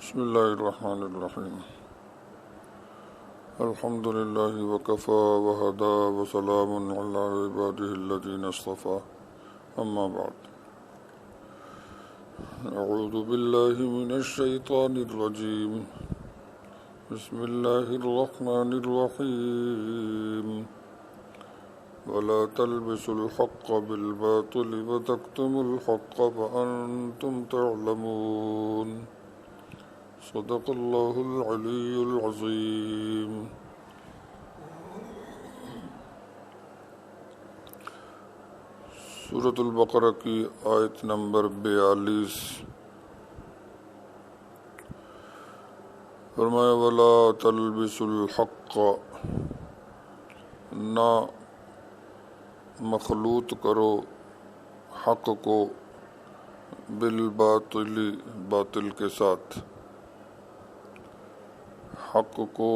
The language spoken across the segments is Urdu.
بسم الله الرحمن الرحيم. الحمد لله وكفى وهدى وسلام على عباده الذين اصطفى. أما بعد، أعوذ بالله من الشيطان الرجيم. بسم الله الرحمن الرحيم. ولا تلبسوا الحق بالباطل وتكتموا الحق وأنتم تعلمون. صدق اللہ العلی العظیم. سورۃ البقرہ کی آیت نمبر 42. فرمایا ولا تلبسوا الحق، نہ مخلوط کرو حق کو بالباطل، باطل کے ساتھ. حق کو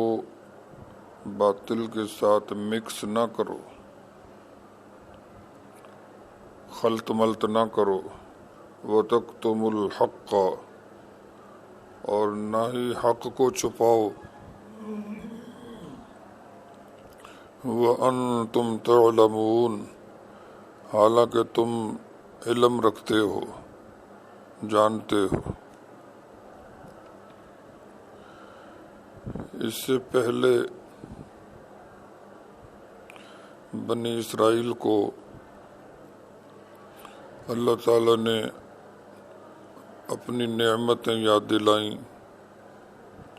باطل کے ساتھ مکس نہ کرو، خلط ملط نہ کرو. وَتَكْتُمُ الْحَقَّ، اور نہ ہی حق کو چھپاؤ. وَأَنْتُمْ تَعْلَمُونَ، حالانکہ تم علم رکھتے ہو، جانتے ہو. اس سے پہلے بنی اسرائیل کو اللہ تعالیٰ نے اپنی نعمتیں یاد دلائیں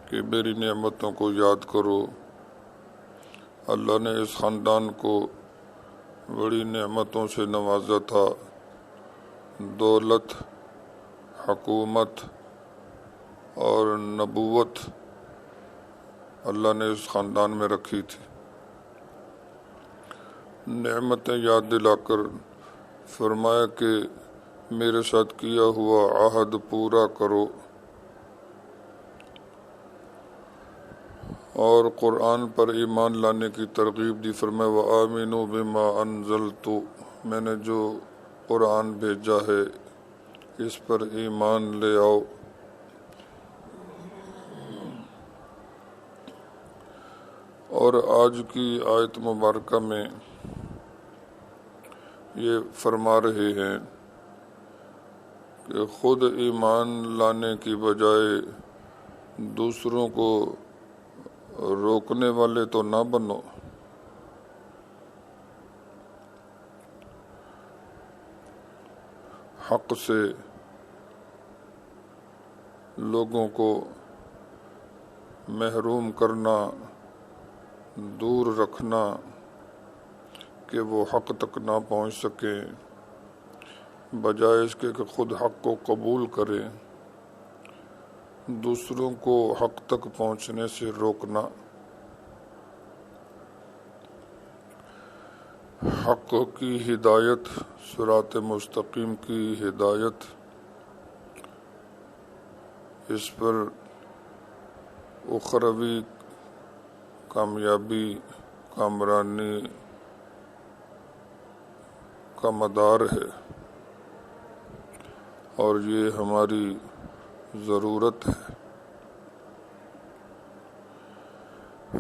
کہ میری نعمتوں کو یاد کرو. اللہ نے اس خاندان کو بڑی نعمتوں سے نوازا تھا. دولت، حکومت اور نبوت اللہ نے اس خاندان میں رکھی تھی. نعمتیں یاد دلا کر فرمایا کہ میرے ساتھ کیا ہوا عہد پورا کرو. اور قرآن پر ایمان لانے کی ترغیب دی. فرمایا وَآمِنُوا بِمَا أَنزَلْتُ، میں نے جو قرآن بھیجا ہے اس پر ایمان لے آؤ. اور آج کی آیت مبارکہ میں یہ فرما رہے ہیں کہ خود ایمان لانے کی بجائے دوسروں کو روکنے والے تو نہ بنو. حق سے لوگوں کو محروم کرنا، دور رکھنا کہ وہ حق تک نہ پہنچ سکیں، بجائے اس کے کہ خود حق کو قبول کریں، دوسروں کو حق تک پہنچنے سے روکنا. حق کی ہدایت، صراط مستقیم کی ہدایت، اس پر اخروی کامیابی، کامرانی کا مدار ہے، اور یہ ہماری ضرورت ہے.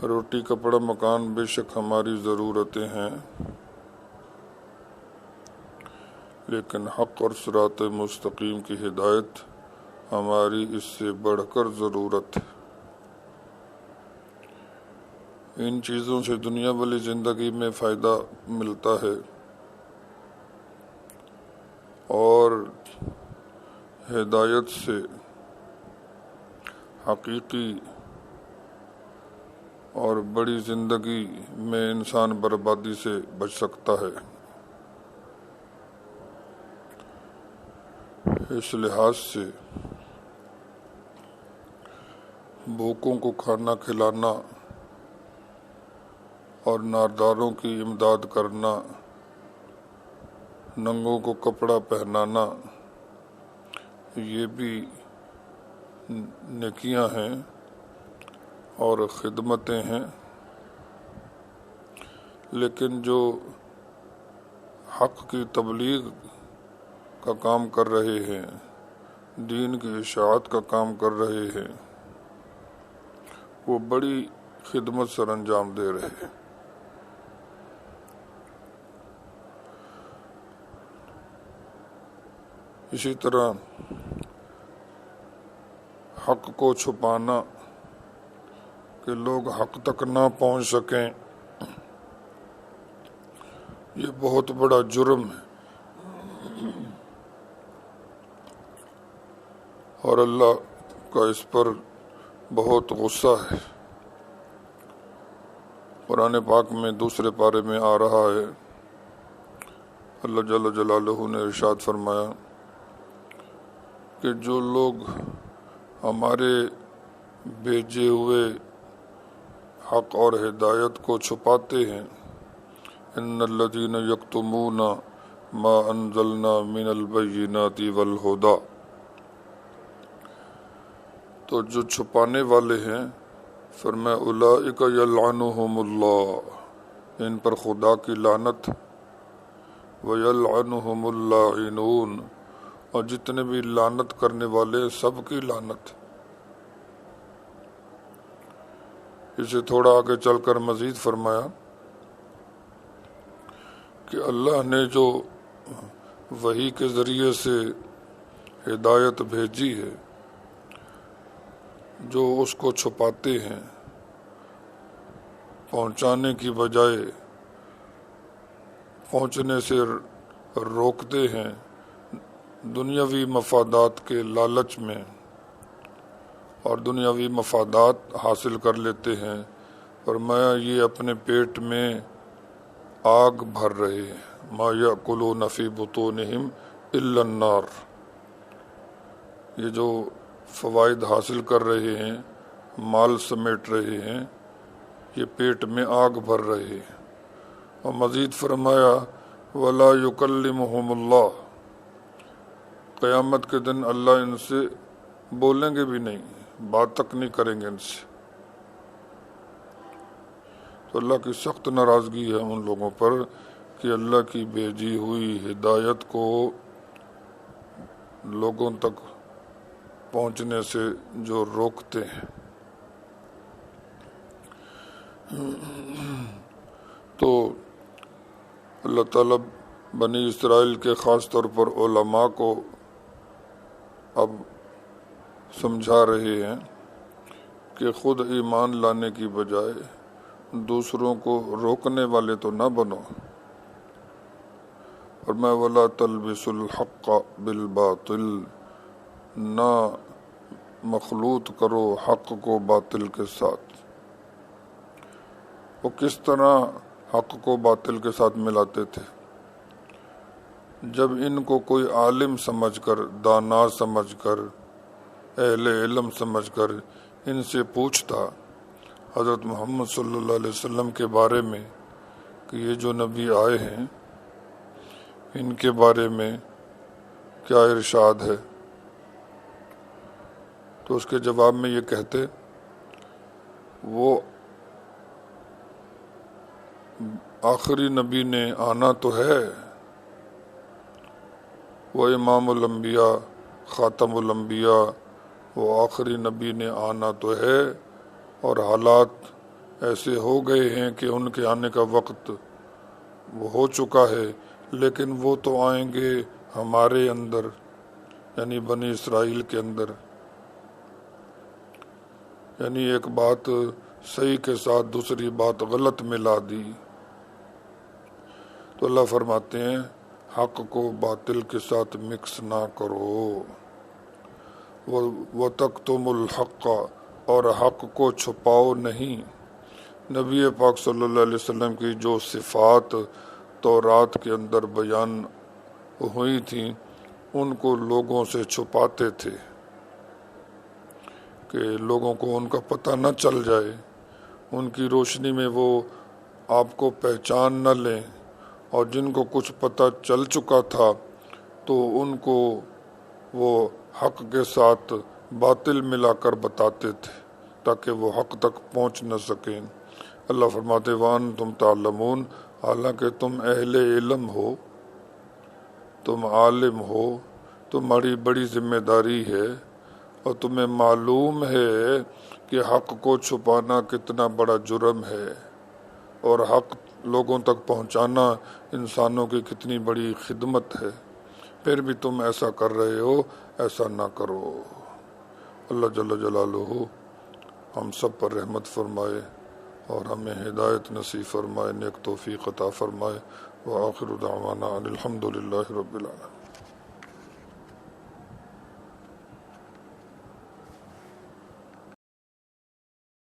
روٹی کپڑا مکان بے شک ہماری ضرورتیں ہیں، لیکن حق اور صراط مستقیم کی ہدایت ہماری اس سے بڑھ کر ضرورت ہے. ان چیزوں سے دنیا والی زندگی میں فائدہ ملتا ہے، اور ہدایت سے حقیقی اور بڑی زندگی میں انسان بربادی سے بچ سکتا ہے. اس لحاظ سے بھوکوں کو کھانا کھلانا اور ناداروں کی امداد کرنا، ننگوں کو کپڑا پہنانا، یہ بھی نیکیاں ہیں اور خدمتیں ہیں. لیکن جو حق کی تبلیغ کا کام کر رہے ہیں، دین کی اشاعت کا کام کر رہے ہیں وہ بڑی خدمت سر انجام دے رہے ہیں۔ اسی طرح حق کو چھپانا کہ لوگ حق تک نہ پہنچ سکیں، یہ بہت بڑا جرم ہے، اور اللہ کا اس پر بہت غصہ ہے۔ قرآن پاک میں دوسرے پارے میں آ رہا ہے، اللہ جل جلالہ نے ارشاد فرمایا کہ جو لوگ ہمارے بھیجے ہوئے حق اور ہدایت کو چھپاتے ہیں، ان الذین یکتمون ما انزلنا من البینات والہدی، تو جو چھپانے والے ہیں فرمایا اولئک یلعنہم اللہ، ان پر خدا کی لعنت، ویلعنہم اللاعنون، اور جتنے بھی لعنت کرنے والے سب کی لعنت۔ اسے تھوڑا آگے چل کر مزید فرمایا کہ اللہ نے جو وحی کے ذریعے سے ہدایت بھیجی ہے، جو اس کو چھپاتے ہیں، پہنچانے کی بجائے پہنچنے سے روکتے ہیں دنیاوی مفادات کے لالچ میں، اور دنیاوی مفادات حاصل کر لیتے ہیں، فرمایا یہ اپنے پیٹ میں آگ بھر رہے ہیں، ما یأکلون فی بطونہم الا النار، یہ جو فوائد حاصل کر رہے ہیں، مال سمیٹ رہے ہیں، یہ پیٹ میں آگ بھر رہے ہیں۔ اور مزید فرمایا ولا یکلمہم اللہ، قیامت کے دن اللہ ان سے بولیں گے بھی نہیں، بات تک نہیں کریں گے ان سے۔ تو اللہ کی سخت ناراضگی ہے ان لوگوں پر کہ اللہ کی بھیجی ہوئی ہدایت کو لوگوں تک پہنچنے سے جو روکتے ہیں۔ تو اللہ تعالیٰ بنی اسرائیل کے خاص طور پر علماء کو اب سمجھا رہے ہیں کہ خود ایمان لانے کی بجائے دوسروں کو روکنے والے تو نہ بنو، اور میں ولا تلبس الحق بالباطل، نہ مخلوط کرو حق کو باطل کے ساتھ۔ وہ کس طرح حق کو باطل کے ساتھ ملاتے تھے؟ جب ان کو کوئی عالم سمجھ کر، دانا سمجھ کر، اہل علم سمجھ کر ان سے پوچھتا حضرت محمد صلی اللہ علیہ وسلم کے بارے میں کہ یہ جو نبی آئے ہیں ان کے بارے میں کیا ارشاد ہے، تو اس کے جواب میں یہ کہتے وہ آخری نبی نے آنا تو ہے، وہ امام الانبیاء، خاتم الانبیاء، وہ آخری نبی نے آنا تو ہے، اور حالات ایسے ہو گئے ہیں کہ ان کے آنے کا وقت وہ ہو چکا ہے، لیکن وہ تو آئیں گے ہمارے اندر، یعنی بنی اسرائیل کے اندر۔ یعنی ایک بات صحیح کے ساتھ دوسری بات غلط ملا دی۔ تو اللہ فرماتے ہیں حق کو باطل کے ساتھ مکس نہ کرو، وَتَكْتُمُ الْحَقَّ، اور حق کو چھپاؤ نہیں۔ نبی پاک صلی اللہ علیہ وسلم کی جو صفات تورات کے اندر بیان ہوئی تھیں ان کو لوگوں سے چھپاتے تھے کہ لوگوں کو ان کا پتہ نہ چل جائے، ان کی روشنی میں وہ آپ کو پہچان نہ لیں، اور جن کو کچھ پتہ چل چکا تھا تو ان کو وہ حق کے ساتھ باطل ملا کر بتاتے تھے تاکہ وہ حق تک پہنچ نہ سکیں۔ اللہ فرماتے وَأَنْتُمْ تَعْلَمُونَ، حالانکہ تم اہل علم ہو، تم عالم ہو، تمہاری بڑی ذمہ داری ہے، اور تمہیں معلوم ہے کہ حق کو چھپانا کتنا بڑا جرم ہے، اور حق لوگوں تک پہنچانا انسانوں کی کتنی بڑی خدمت ہے، پھر بھی تم ایسا کر رہے ہو۔ ایسا نہ کرو۔ اللہ جل جلالہ ہم سب پر رحمت فرمائے اور ہمیں ہدایت نصیب فرمائے، نیک توفیق عطا فرمائے۔ وآخر دعوانا ان الحمد للہ رب العالمین۔